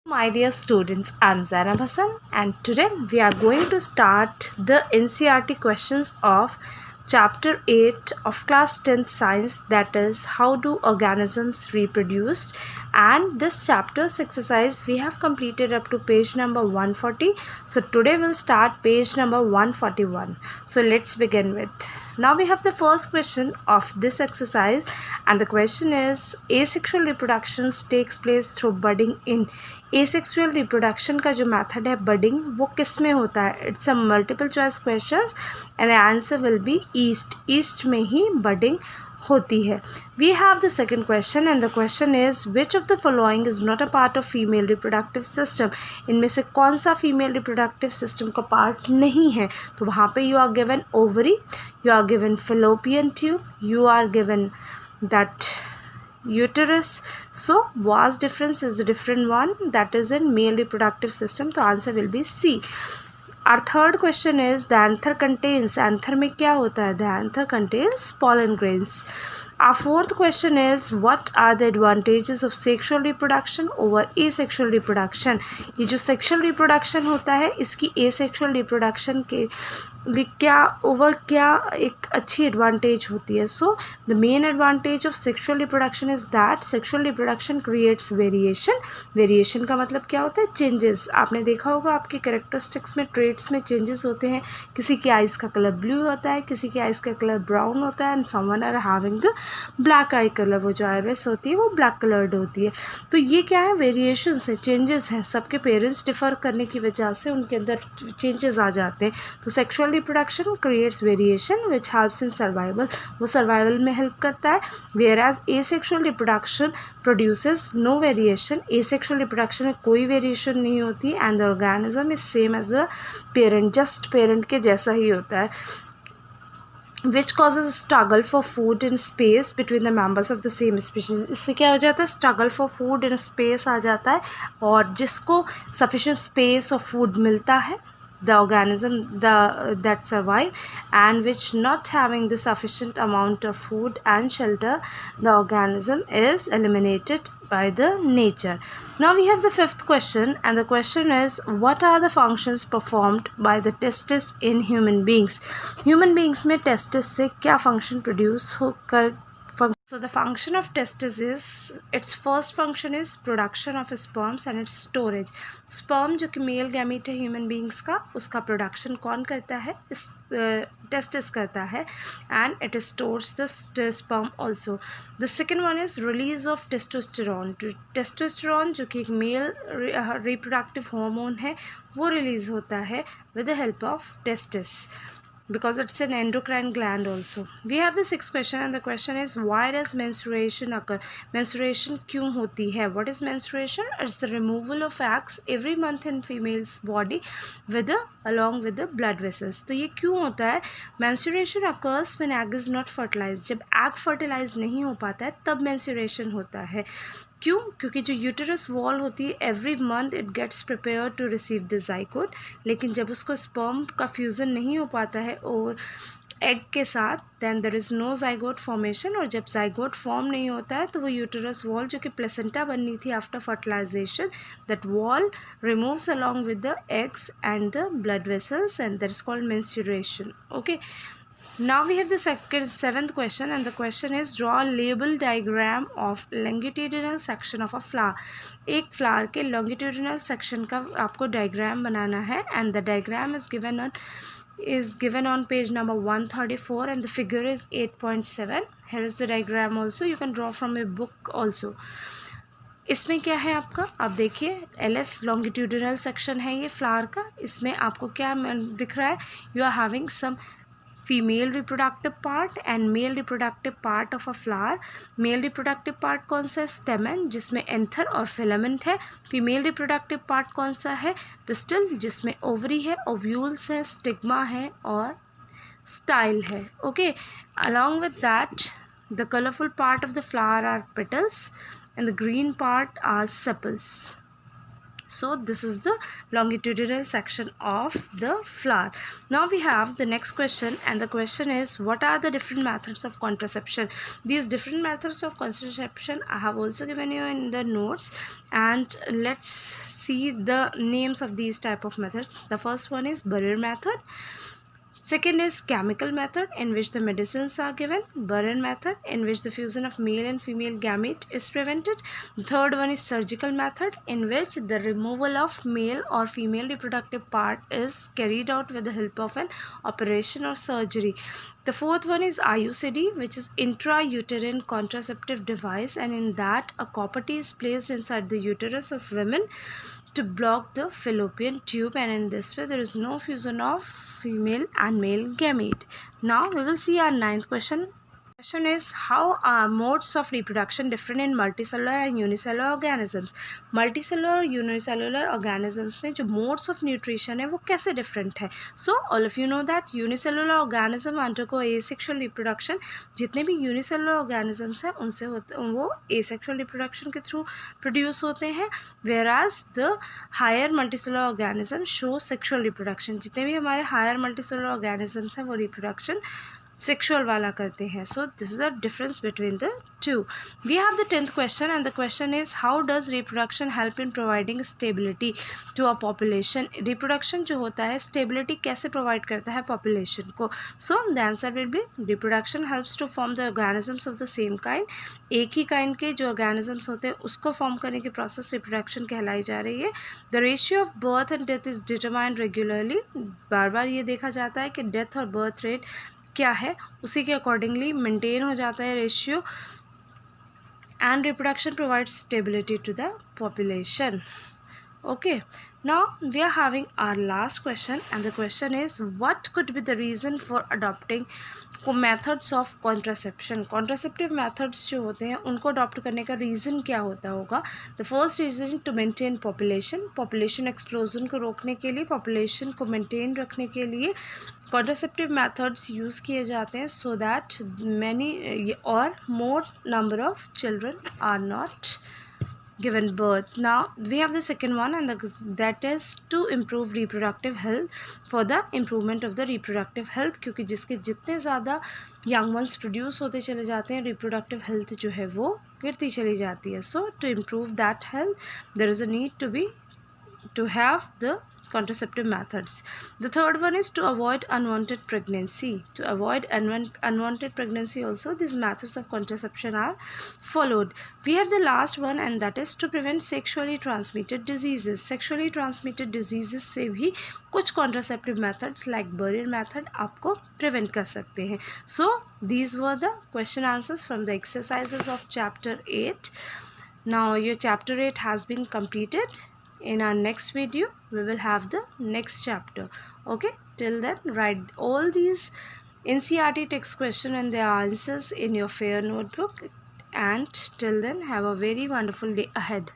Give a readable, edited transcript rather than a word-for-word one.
My dear students, I'm Zainab Hassan and today we are going to start the NCERT questions of chapter 8 of class 10th science, that is how do organisms reproduce. And this chapter's exercise we have completed up to page number 140. So today we'll start page number 141. So let's begin with. Now we have the first question of this exercise and the question is asexual reproduction takes place through budding in asexual reproduction का जो method है budding वो किस में होता है. It's a multiple choice questions and the answer will be yeast में ही बडिंग होती है. We have the second question and the question is which of the following is not a part of female reproductive system. इनमें से कौन सा female reproductive system का part नहीं है. तो वहाँ पे you are given ovary, you are given fallopian tube, you are given that uterus. So vas difference is the different one, that is in male reproductive system. तो answer will be C. Our third question is the anther contains, anther में क्या होता है. The anther contains pollen grains. Our fourth question is what are the advantages of sexual reproduction over asexual reproduction. ये जो sexual reproduction होता है इसकी asexual reproduction के क्या ओवर क्या एक अच्छी एडवांटेज होती है. So the main advantage of sexual reproduction is that sexual reproduction creates variation. Variation का मतलब क्या होता है, चेंजेस. आपने देखा होगा आपके कैरेक्टरिस्टिक्स में, ट्रेट्स में चेंजेस होते हैं. किसी की आइज़ का कलर ब्लू होता है, किसी की आइज़ का कलर ब्राउन होता है and someone are having the black eye colour. वो जो आइरिस होती है वो ब्लैक कलर्ड होती है. तो ये क्या है, वेरिएशंस है, चेंजेस हैं. सबके पेरेंट्स डिफ़र करने की वजह से उनके अंदर चेंजेस आ जाते हैं. तो sexual reproduction creates variation which helps in survival. वो survival में help करता है. Whereas asexual reproduction produces no variation. Asexual reproduction में कोई variation नहीं होती and the organism is same as the parent, just parent के जैसा ही होता है. Which causes struggle for food and space between the members of the same species. इससे क्या हो जाता है, struggle for food and space आ जाता है और जिसको sufficient space और food मिलता है, the organism that survive, and which not having the sufficient amount of food and shelter, the organism is eliminated by the nature. Now we have the fifth question and the question is what are the functions performed by the testis in human beings. Human beings में testis से क्या function produce होकर. So the function of testis is, its first function is production of sperms and its storage. Sperm जो कि male gamete है human beings का, उसका production कौन करता है, इस टेस्टिस करता है and it stores the sperm also. The second one is release of testosterone. Testosterone जो कि एक मेल reproductive hormone है वो रिलीज़ होता है with the help of testis, because it's an endocrine gland also. We have the sixth question and the question is why does menstruation occur. Menstruation क्यों होती है. What is menstruation? It's the removal of eggs every month in female's body along with the blood vessels. तो ये क्यों होता है. Menstruation occurs when egg is not fertilized. जब egg fertilize नहीं हो पाता है तब menstruation होता है. क्यों, क्योंकि जो यूटरस वॉल होती है every month it gets prepare to receive the zygote, लेकिन जब उसको स्पर्म का फ्यूज़न नहीं हो पाता है और एग के साथ then there is no zygote formation. और जब जाइगोट फॉर्म नहीं होता है तो वो यूटरस वॉल जो कि प्लेसेंटा बननी थी after fertilisation, that wall removes along with the eggs and the blood vessels and that is called menstruation. Okay. Now we have the seventh question and the question is draw a label diagram of longitudinal section of a flower. एक flower के longitudinal section का आपको diagram बनाना है and the diagram is given on page number 134 and the figure is 8.7. Here is the diagram also, you can draw from a book also. इसमें क्या है आपका, आप देखिए LS longitudinal section है ये फ्लावर का. इसमें आपको क्या दिख रहा है, you are having some female reproductive part and male reproductive part of a flower. Male reproductive part कौन सा है, स्टेमन जिसमें एंथर और फिलामेंट है. फीमेल रिप्रोडक्टिव पार्ट कौन सा है, पिस्टल जिसमें ओवरी है, ओव्यूल्स है, स्टिग्मा है और स्टाइल है. ओके. Along with that the colourful part of the flower are petals and the green part are sepals. So this is the longitudinal section of the flower. Now we have the next question, and the question is, what are the different methods of contraception? These different methods of contraception I have also given you in the notes, and let's see the names of these type of methods. The first one is barrier method. Second is chemical method, in which the medicines are given. Burren method, in which the fusion of male and female gamete is prevented. The third one is surgical method, in which the removal of male or female reproductive part is carried out with the help of an operation or surgery. The fourth one is IUCD, which is intrauterine contraceptive device, and in that a copper T is placed inside the uterus of women to block the fallopian tube, and in this way there is no fusion of female and male gamete. Now we will see our ninth question. Question is, how are modes of reproduction different in multicellular and unicellular organisms? Multicellular और unicellular organisms में जो modes of nutrition है वो कैसे different है? So all of you know that unicellular organism undergo asexual reproduction. जितने भी unicellular organisms हैं उनसे वो asexual reproduction के through produce होते हैं, whereas the higher multicellular organisms show sexual reproduction. जितने भी हमारे higher multicellular organisms हैं वो reproduction सेक्सुअल वाला करते हैं. So this is the difference between the two. We have the 10th question, and the question is, how does reproduction help in providing stability to a population? Reproduction जो होता है stability कैसे provide करता है population को? So the answer will be, reproduction helps to form the organisms of the same kind. एक ही kind के जो ऑर्गेनिजम्स होते हैं उसको फॉर्म करने की प्रोसेस रिप्रोडक्शन कहलाई जा रही है. The ratio of birth and death is determined regularly. बार बार ये देखा जाता है कि डेथ और बर्थ रेट क्या है, उसी के अकॉर्डिंगली मेंटेन हो जाता है ratio. And reproduction provides stability to the population. Okay, now we are having our last question, and the question is, what could be the reason for adopting methods of contraception? Contraceptive methods जो होते हैं उनको adopt करने का reason क्या होता होगा? The first reason to maintain population explosion को रोकने के लिए, पॉपुलेशन को मेंटेन रखने के लिए कॉन्ट्रासेप्टिव मेथड्स यूज़ किए जाते हैं, सो दैट मैनी और more number of children are not given birth. Now we have the second one, and that is to improve reproductive health, for the improvement of the reproductive health, क्योंकि जिसके जितने ज़्यादा young ones produce होते चले जाते हैं, reproductive health जो है वो गिरती चली जाती है. So to improve that health there is a need to have the contraceptive methods. The third one is to avoid unwanted pregnancy. To avoid unwanted pregnancy also, these methods of contraception are followed. We have the last one, and that is to prevent sexually transmitted diseases. Sexually transmitted diseases से भी कुछ contraceptive methods like barrier method आपको prevent कर सकते हैं. So these were the question answers from the exercises of chapter 8. Now your chapter 8 has been completed. In our next video we will have the next chapter. Okay, till then write all these NCERT text question and their answers in your fair notebook, and till then have a very wonderful day ahead.